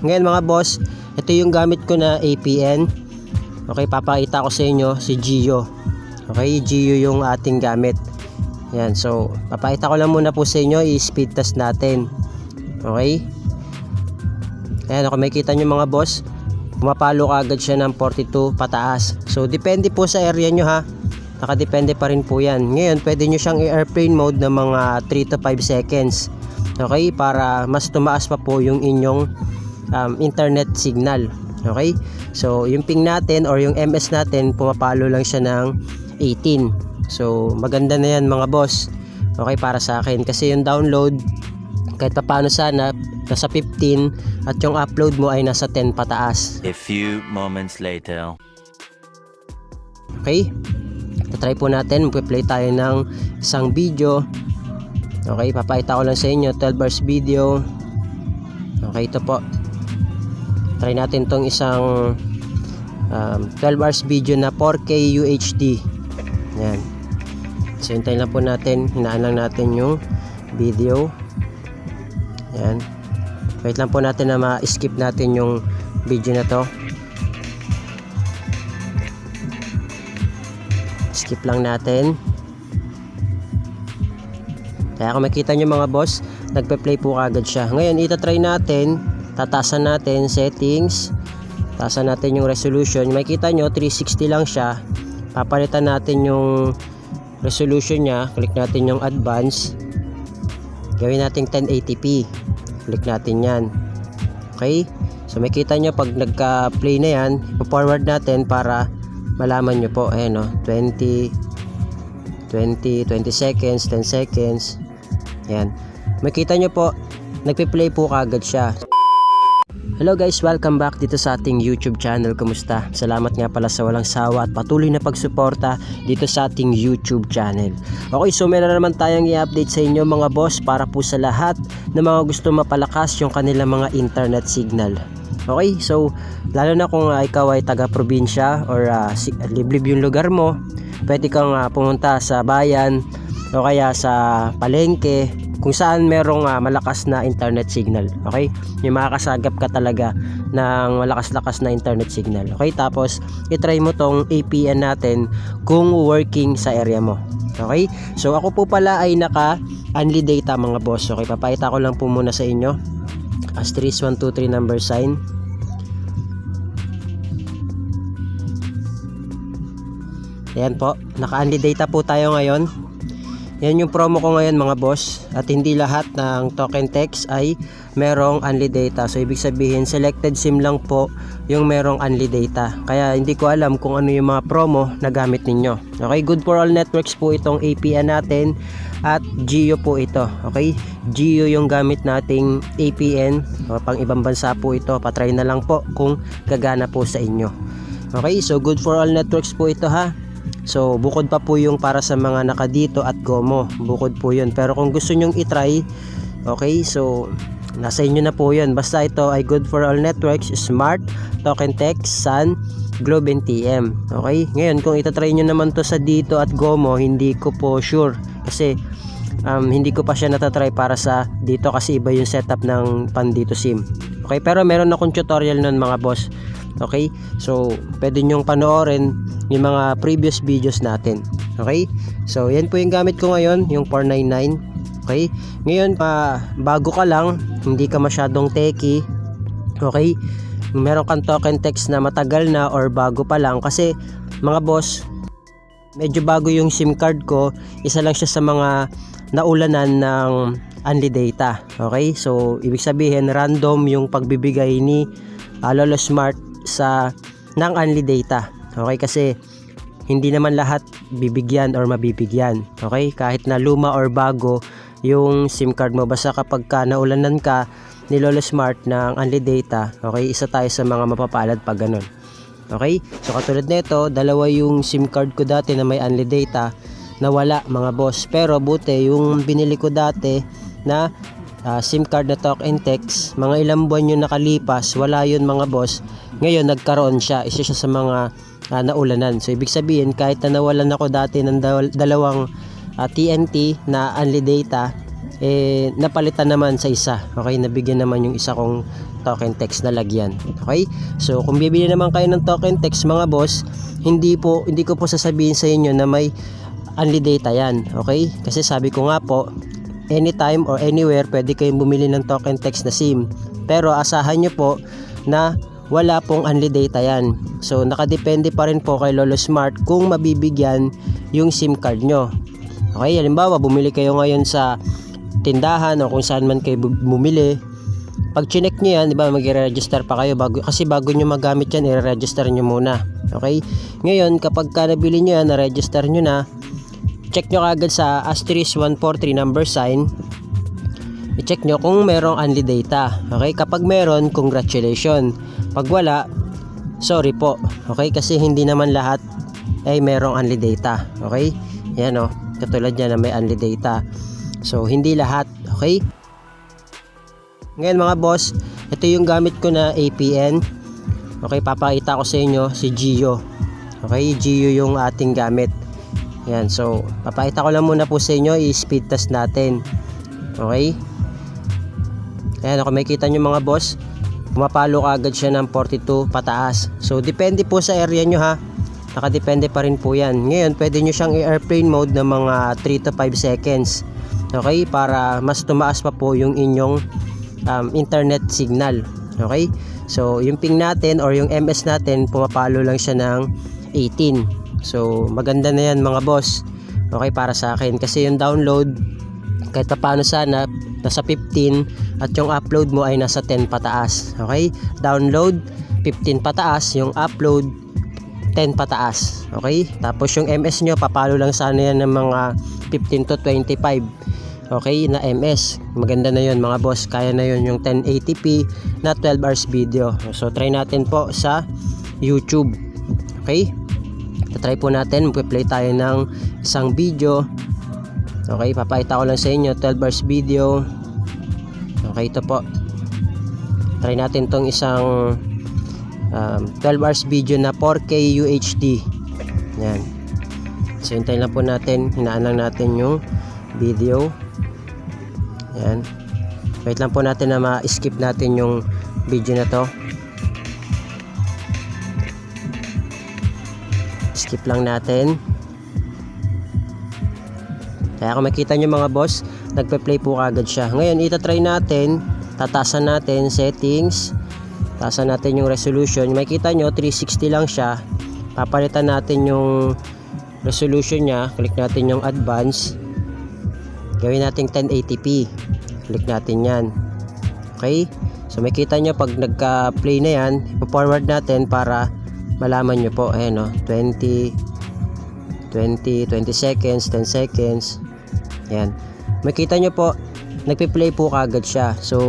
Ngayon mga boss, ito yung gamit ko na APN. Okay, papakita ko sa inyo si Gio. Okay, Gio yung ating gamit. Yan, so papakita ko lang muna po sa inyo, i-speed test natin. Okay. Ayan, kung makikita nyo mga boss, pumapalo agad siya ng 42 pataas. So depende po sa area nyo ha. Nakadepende pa rin po yan. Ngayon, pwede nyo siyang i-airplane mode ng mga 3 to 5 seconds. Okay, para mas tumaas pa po yung inyong internet signal. Okay, so yung ping natin or yung MS natin, pumapalo lang siya ng 18. So maganda na yan mga boss. Okay, para sa akin kasi yung download kahit pa paano sana nasa 15 at yung upload mo ay nasa 10 pataas. A few moments later. Okay, try po natin, magpe-play tayo ng isang video. Okay, papakita ko lang sa inyo 12 hours video. Okay, ito po, try natin tong isang 12 hours video na 4K UHD. Yan, so hintayin lang po natin, hinaan lang natin yung video. Yan, wait lang po natin na ma-skip natin yung video na to. Skip lang natin. Kaya kung makita nyo mga boss, nagpe-play po agad siya. Ngayon, itatry natin, tatasan natin settings, tatasan natin yung resolution. Makita nyo 360 lang siya. Papalitan natin yung resolution nya, click natin yung advance, gawin natin 1080p, click natin yan. Okay, so makita nyo pag nagka-play na yan, ipo-forward natin para malaman nyo po. Ayan o, 20 seconds, 10 seconds. Yan, makita nyo po, nagpe-play po kagad siya. Hello guys, welcome back dito sa ating YouTube channel. Kumusta? Salamat nga pala sa walang sawa at patuloy na pagsuporta dito sa ating YouTube channel. Okay, so meron naman tayong i-update sa inyo mga boss para po sa lahat na mga gusto mapalakas yung kanilang mga internet signal. Okay, so lalo na kung ikaw ay taga-probinsya or liblib yung lugar mo, pwede kang pumunta sa bayan o kaya sa palengke kung saan merong malakas na internet signal. Okay, yung makakasagap ka talaga ng malakas-lakas na internet signal. Okay, tapos itry mo tong APN natin kung working sa area mo. Okay, so ako po pala ay naka-unli data mga boss. Okay, papakita ko lang po muna sa inyo. Asterisk 123 number sign. Ayan po, naka-unli data po tayo ngayon. Yan yung promo ko ngayon mga boss. At hindi lahat ng token text ay merong unli data. So ibig sabihin selected SIM lang po yung merong unli data. Kaya hindi ko alam kung ano yung mga promo na gamit ninyo. Okay, good for all networks po itong APN natin. At Gio po ito. Okay, Gio yung gamit nating APN. O, pang ibang bansa po ito. Patry na lang po kung gagana po sa inyo. Okay, so good for all networks po ito ha. So bukod pa po yung para sa mga nakadito at GOMO, bukod po yun. Pero kung gusto nyong itry, okay, so nasa inyo na po yun. Basta ito ay good for all networks, smart, token text, Sun, Globe and TM. Okay, ngayon kung itatry nyo naman to sa dito at GOMO, hindi ko po sure kasi hindi ko pa siya natatry para sa dito kasi iba yung setup ng pandito SIM. Okay, pero meron akong tutorial nun mga boss. Okay, so pwede nyong panoorin yung mga previous videos natin. Okay, so yan po yung gamit ko ngayon, yung 499. Okay, ngayon bago ka lang, hindi ka masyadong techie. Okay, meron kang token text na matagal na or bago pa lang, kasi mga boss, medyo bago yung SIM card ko. Isa lang siya sa mga naulanan ng unli data. Okay, so ibig sabihin random yung pagbibigay ni Lolo Smart ng unli data. Okay, kasi hindi naman lahat bibigyan or mabibigyan. Okay, kahit na luma or bago yung SIM card mo, basta kapag naulanan ka ni Lolo Smart ng unli data, okay, isa tayo sa mga mapapalad pag ganun. Okay, so katulad nito, dalawa yung SIM card ko dati na may unli data, nawala mga boss. Pero buti yung binili ko dati na SIM card na talk and text, mga ilang buwan yung nakalipas, wala yun mga boss. Ngayon nagkaroon siya, isa siya sa mga naulanan. So ibig sabihin kahit na nawalan ako dati ng dalawang TNT na unli data, napalitan naman sa isa. Okay, nabigyan naman yung isa kong token text na lagyan. Okay, so kung bibili naman kayo ng token text mga boss, hindi ko po sasabihin sa inyo na may only data yan. Okay, kasi sabi ko nga po, anytime or anywhere pwede kayong bumili ng token text na SIM, pero asahan nyo po na wala pong only data yan. So nakadepende pa rin po kay Lolo Smart kung mabibigyan yung SIM card nyo. Okay, halimbawa bumili kayo ngayon sa tindahan o kung saan man kayo bumili, pag chinek nyo yan, diba, mag-register pa kayo kasi bago nyo magamit yan, i-register nyo muna. Okay, ngayon kapag nabili nyo yan, na-register nyo na, check nyo kagad sa *143 number sign, i-check nyo kung merong only data. Okay, kapag meron, congratulations. Pag wala, sorry po. Okay, kasi hindi naman lahat ay merong only data. Okay, yan o, katulad yan na may only data. So, hindi lahat. Okay? Ngayon mga boss, ito yung gamit ko na APN. Okay, papakita ko sa inyo si Gio. Okay, Gio yung ating gamit. Yan, so, papakita ko lang muna po sa inyo, i-speed test natin. Okay? Ayan, kung makikita nyo mga boss, pumapalo agad siya ng 42 pataas. So, depende po sa area nyo ha. Nakadepende pa rin po yan. Ngayon, pwede nyo siyang i-airplane mode ng mga 3 to 5 seconds. Okay, para mas tumaas pa po yung inyong internet signal. Okay, so yung ping natin or yung MS natin, pumapalo lang siya ng 18. So maganda na yan mga boss. Okay, para sa akin kasi yung download kahit pa paano sana nasa 15 at yung upload mo ay nasa 10 pataas. Okay, download 15 pataas, yung upload 10 pataas. Okay, tapos yung MS nyo, papalo lang sana yan ng mga 15 to 25. Okay, na MS. Maganda na yun mga boss. Kaya na yun yung 1080p na 12 hours video. So try natin po sa YouTube. Okay, try po natin. Mag-play tayo ng isang video. Okay, papakita ko lang sa inyo 12 hours video. Okay, ito po. Try natin tong isang 12 hours video na 4K UHD. Yan. So hintayin lang po natin. Hinaan lang natin yung video. Yan. Wait lang po natin na ma-skip natin yung video na to. Skip lang natin. Kaya kung makita nyo mga boss, nagpe-play po kagad siya. Ngayon, itatry natin. Tatasan natin settings. Tatasan natin yung resolution. Makita nyo, 360 lang siya. Papalitan natin yung resolution nya. Click natin yung advance. Gawin natin 1080p. Click natin yan. Okay, so makita nyo pag nagka-play na yan, ipo-forward natin para malaman nyo po. Ayan o, 20 seconds, 10 seconds. Yan, makita nyo po nagpi-play po kagad siya. So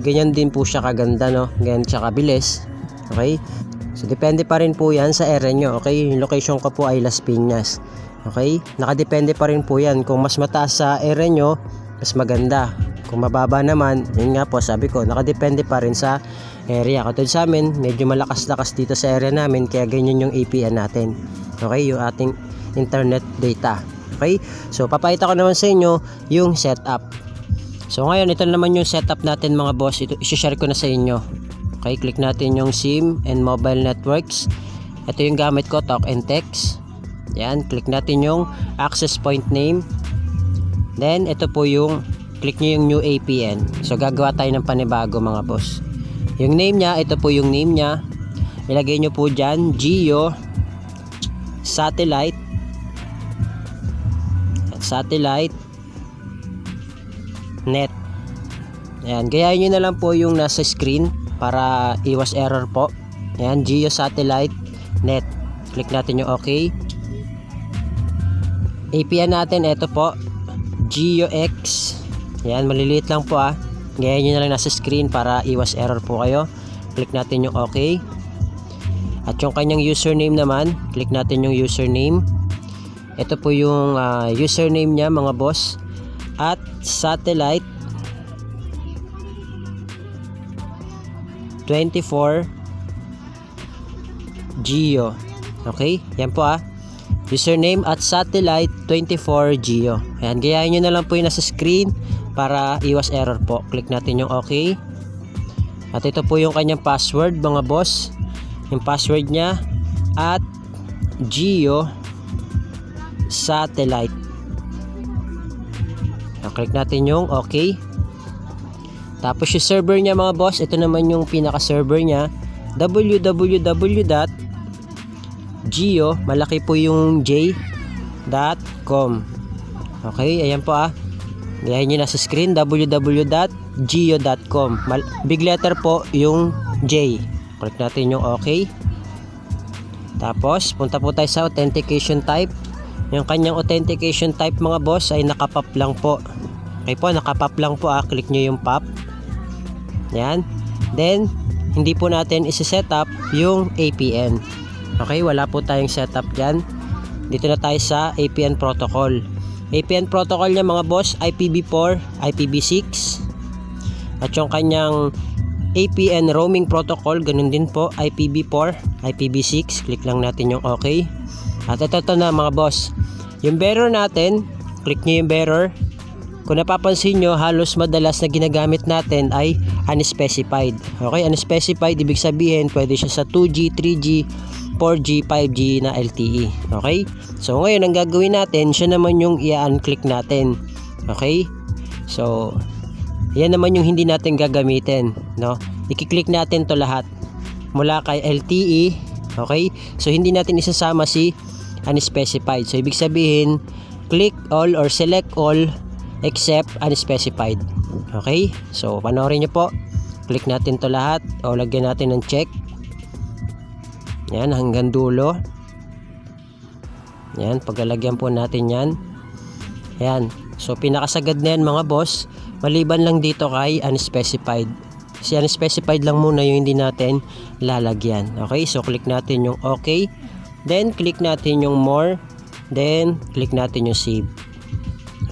ganyan din po siya kaganda, no? Ganyan siya kabilis. Okay, so depende pa rin po yan sa area nyo. Okay, yung location ko po ay Las Piñas. Okay, nakadepende pa rin po yan. Kung mas mataas sa area nyo, mas maganda. Kung mababa naman, yun nga po sabi ko, nakadepende pa rin sa area. Katulad sa amin, medyo malakas-lakas dito sa area namin, kaya ganyan yung APN natin. Okay, yung ating internet data. Okay, so papakita ko naman sa inyo yung setup. So ngayon, ito naman yung setup natin mga boss. Ito, isi-share ko na sa inyo. Okay, click natin yung SIM and mobile networks. Ito yung gamit ko, talk and text. Yan, click natin yung access point name. Then, ito po yung, click nyo yung new APN. So, gagawa tayo ng panibago mga boss. Yung name nya, ito po yung name nya. Ilagay nyo po dyan, Gio Satellite Net. Ayan, gayahin nyo na lang po yung nasa screen para iwas error po. Ayan, Gio Satellite Net. Click natin yung OK. APN natin, ito po, GeoX. Yan, maliliit lang po Gayahin nyo na lang nasa screen para iwas error po kayo. Click natin yung OK. At yung kanyang username naman, click natin yung username. Ito po yung username niya mga boss. At satellite 24 Geo. Okay, yan po username at satellite 24 Geo. Ayan, gayahin nyo na lang po yung nasa screen para iwas error po. Click natin yung okay. At ito po yung kanyang password mga boss. Yung password niya at Geo Satellite. Click natin yung okay. Tapos yung server niya mga boss, ito naman yung pinaka server niya, www.geo, malaki po yung j.com. Okay, ayan po Ayan nyo na sa screen, www.geo.com. Big letter po yung J. Click natin yung okay. Tapos punta po tayo sa authentication type. Yung kanyang authentication type mga boss ay nakapop lang po. Okay po, nakapop lang po Click nyo yung pop. Yan. Then hindi po natin isi-set up yung APN. Okay, wala po tayong setup dyan. Dito na tayo sa APN protocol. APN protocol niya mga boss, IPv4, IPv6. At yung kanyang APN roaming protocol, ganun din po, IPv4, IPv6. Click lang natin yung okay. At ito na mga boss. Yung bearer natin, click nyo yung bearer. Kung napapansin nyo, halos madalas na ginagamit natin ay unspecified. Okay, unspecified, ibig sabihin pwede siya sa 2G, 3G, 4G, 5G na LTE. Okay? So ngayon ang gagawin natin, siya naman yung i-unclick natin. Okay? So yan naman yung hindi natin gagamitin, no? I-click natin to lahat mula kay LTE. Okay? So hindi natin isasama si unspecified. So ibig sabihin, click all or select all except unspecified. Okay? So panoorin nyo po. Click natin to lahat o lagyan natin ng check. Yan, hanggang dulo. Yan, paglalagyan po natin yan. Yan. So, pinakasagad na yan mga boss. Maliban lang dito kay unspecified. Kasi unspecified lang muna yung hindi natin lalagyan. Okay, so click natin yung okay. Then, click natin yung more. Then, click natin yung save.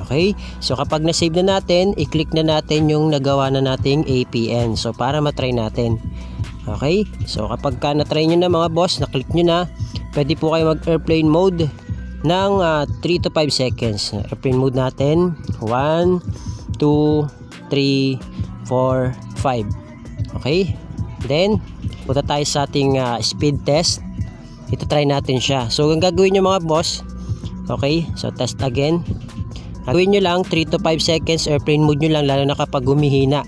Okay, so kapag na-save na natin, i-click na natin yung nagawa na nating APN. So, para matry natin. Okay, so kapag na-try nyo na mga boss, na-click nyo na, pwede po kayo mag-airplane mode ng 3 to 5 seconds. Airplane mode natin, 1, 2, 3, 4, 5. Okay, then, punta tayo sa ating speed test. Ito try natin siya. So, ang gagawin nyo mga boss, okay, so test again. Gawin nyo lang 3 to 5 seconds, airplane mode nyo lang, lalo na kapag humihina.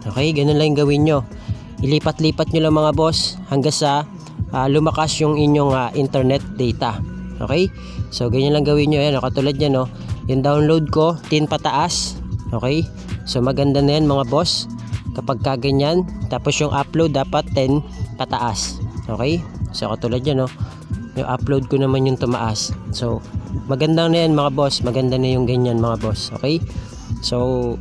Okay, ganun lang gawin nyo. Ilipat-lipat nyo lang mga boss hanggang sa lumakas yung inyong internet data. Okay? So, ganyan lang gawin nyo. Ayan, katulad yan, no? Yung download ko, 10 pataas. Okay? So, maganda na yan mga boss. Kapag kaganyan. Tapos yung upload, dapat 10 pataas. Okay? So, katulad yan, no? Yung upload ko naman yung tumaas. So, maganda na yan mga boss. Maganda na yung ganyan mga boss. Okay? So,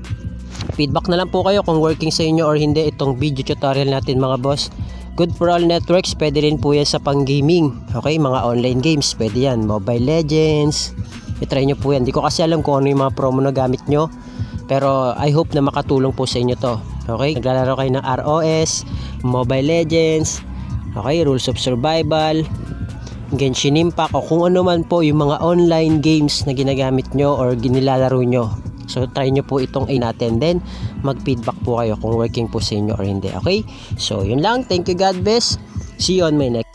feedback na lang po kayo kung working sa inyo or hindi itong video tutorial natin mga boss. Good for all networks, pwede rin po yan sa pang gaming. Okay, mga online games, pwede yan. Mobile Legends, i-try nyo po yan. Di ko kasi alam kung ano yung mga promo na gamit nyo, pero I hope na makatulong po sa inyo to. Okay, naglalaro kayo ng ROS, Mobile Legends, okay, Rules of Survival, Genshin Impact, o kung ano man po yung mga online games na ginagamit nyo or ginilalaro nyo. So, try nyo po itong natin. Then, mag-feedback po kayo kung working po sa inyo or hindi. Okay? So, yun lang. Thank you, God bless. See you on my next